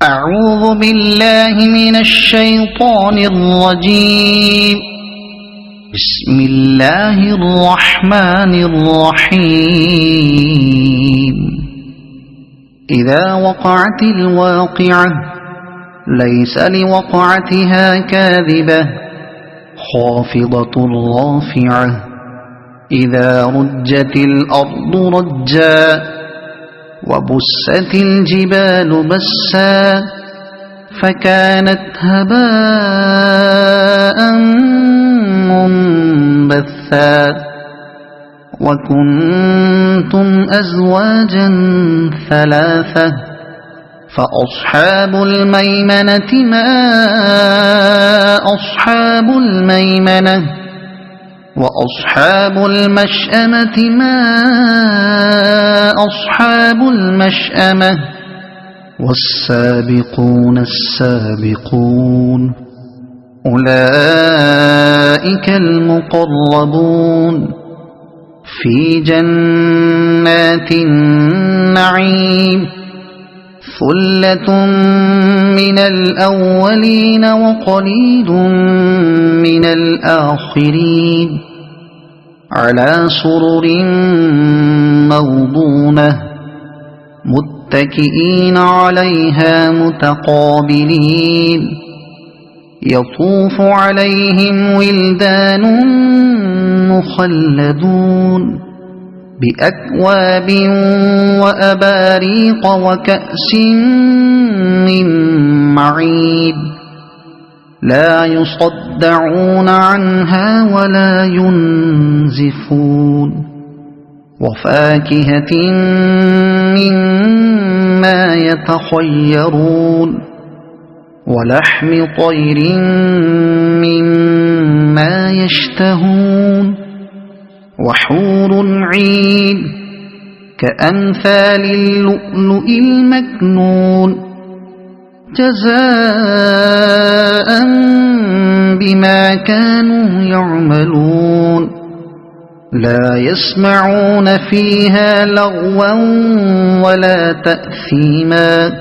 أعوذ بالله من الشيطان الرجيم. بسم الله الرحمن الرحيم. إذا وقعت الواقعة ليس لوقعتها كاذبة خافضة رافعة إذا رجت الأرض رجا وبست الجبال بسا فكانت هباء منبثا وكنتم أزواجا ثلاثة فأصحاب الميمنة ما أصحاب الميمنة وأصحاب المشأمة ما أصحاب المشأمة والسابقون السابقون أولئك المقربون في جنات النعيم ثلة من الأولين وقليل من الآخرين على سرر موضونة متكئين عليها متقابلين يطوف عليهم ولدان مخلدون بأكواب وأباريق وكأس من معين لا يصدعون عنها ولا ينزفون وفاكهة مما يتخيرون ولحم طير مما يشتهون وحور عين كأمثال اللؤلؤ المكنون جزاء بما كانوا يعملون لا يسمعون فيها لغوا ولا تأثيما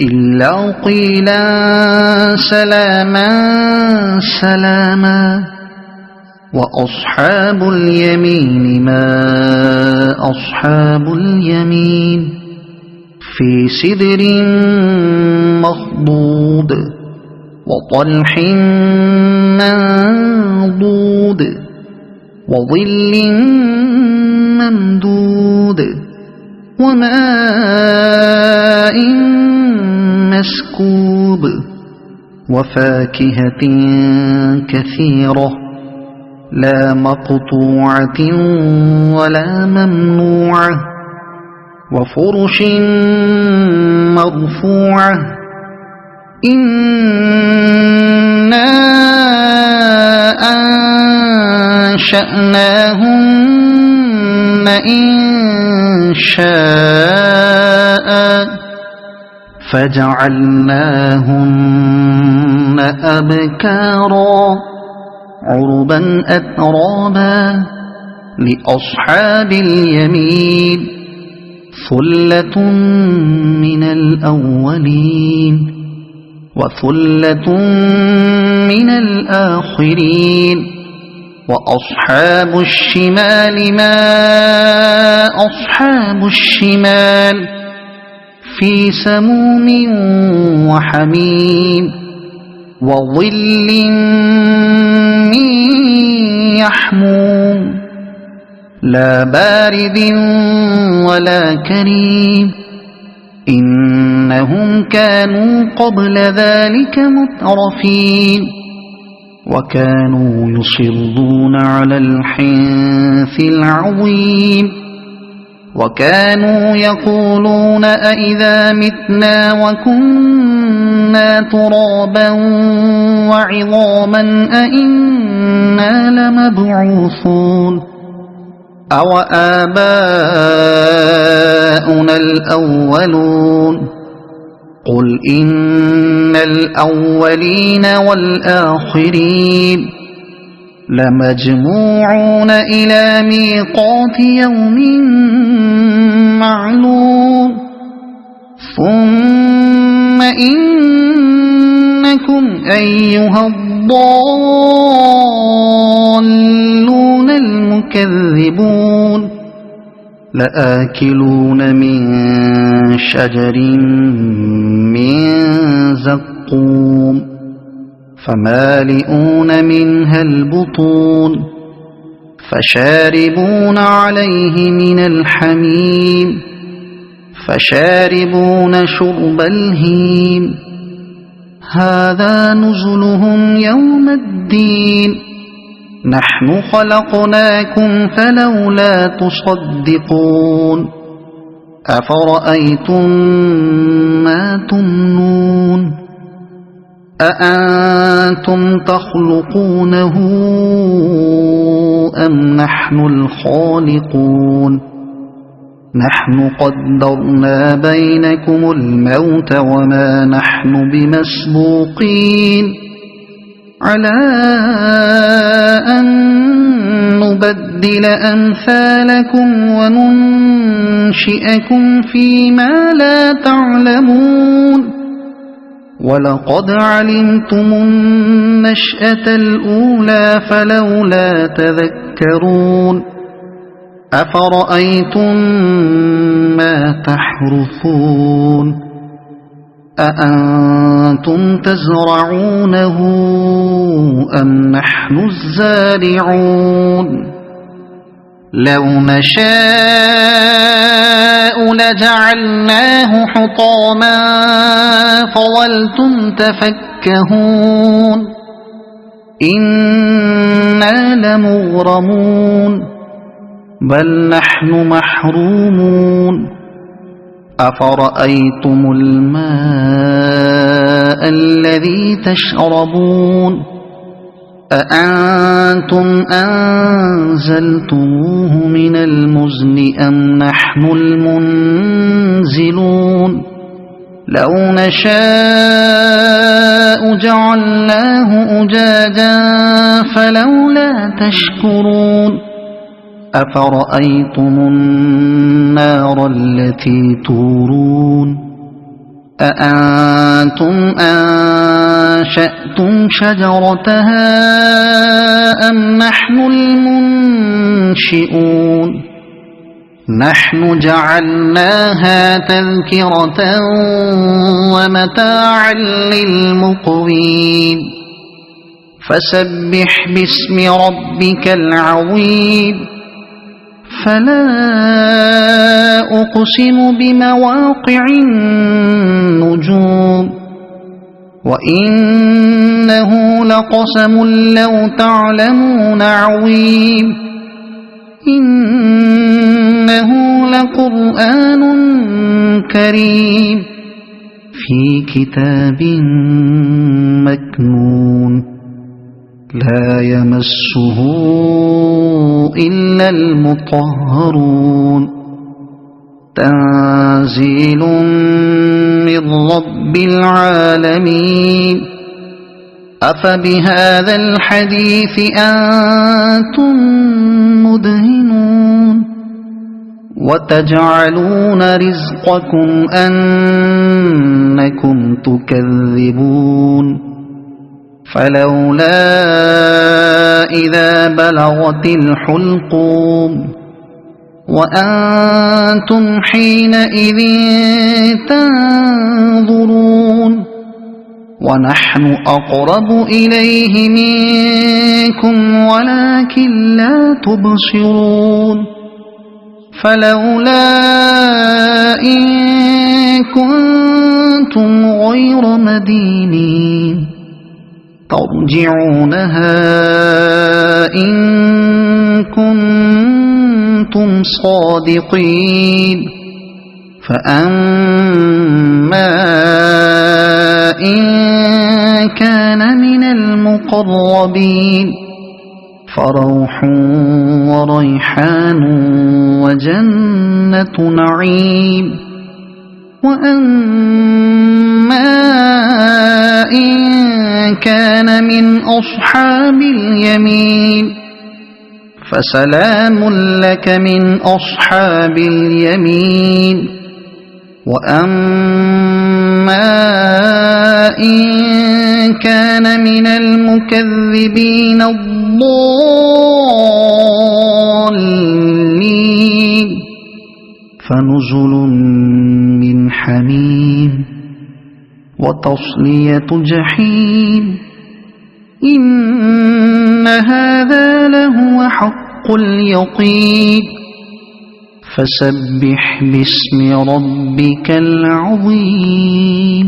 إلا قيلا سلاما سلاما وأصحاب اليمين ما أصحاب اليمين في سدر مخضود وطلح منضود وظل ممدود وماء مسكوب وفاكهة كثيرة لا مقطوعة ولا ممنوعة وفرش مرفوعة إنا أنشأناهن إنشاء فجعلناهن أبكارا عربا أترابا لأصحاب اليمين ثلة من الأولين وثلة من الآخرين وأصحاب الشمال ما أصحاب الشمال في سموم وحميم وظل من يحموم لا بارد ولا كريم إنهم كانوا قبل ذلك مترفين وكانوا يصرون على الحنث العظيم وكانوا يقولون أئذا متنا وكنا ترابا وعظاما أئنا لمبعوثون أو آباؤنا الأولون قل إن الأولين والآخرين لمجموعون إلى ميقات يوم معلوم ثم إنكم أيها الضالون المكذبون لآكلون من شجر من زقوم فمالئون منها البطون فشاربون عليه من الحميم فشاربون شرب الهيم هذا نزلهم يوم الدين نحن خلقناكم فلولا تصدقون أفرأيتم ما تمنون أأنتم تخلقونه أم نحن الخالقون نحن قدرنا بينكم الموت وما نحن بمسبوقين على أن نبدل أمثالكم وننشئكم فيما لا تعلمون ولقد علمتم النشأة الأولى فلولا تذكرون أفرأيتم ما تحرثون أأنتم تزرعونه أم نحن الزارعون لو نشاء لجعلناه حطاما فظلتم تفكهون إنا لمغرمون بل نحن محرومون أفرأيتم الماء الذي تشربون أأنتم أنزلتموه من المزن أم نحن المنزلون لو نشاء جعلناه أجاجا فلولا تشكرون أفرأيتم النار التي تورون أأنتم أنشأتم شجرتها أم نحن المنشئون نحن جعلناها تذكرة ومتاعا للمقوين فسبح باسم ربك العظيم فلا أقسم بمواقع النجوم وإنه لقسم لو تعلمون عظيم إنه لقرآن كريم في كتاب مكنون لا يمسه إلا المطهرون تنزيل من رب العالمين أفبهذا الحديث أنتم مدهنون وتجعلون رزقكم أنكم تكذبون فلولا إذا بلغت الحلقوم وأنتم حينئذ تنظرون ونحن أقرب إليه منكم ولكن لا تبصرون فلولا إن كنتم غير مدينين ترجعونها إن كنتم صادقين فأما إن كان من المقربين فروح وريحان وجنة نعيم وأما إن كان من أصحاب اليمين فسلام لك من أصحاب اليمين وأما إن كان من المكذبين الضالين فنزل من حميم وتصلية جحيم إن هذا لهو حق اليقين فسبح باسم ربك العظيم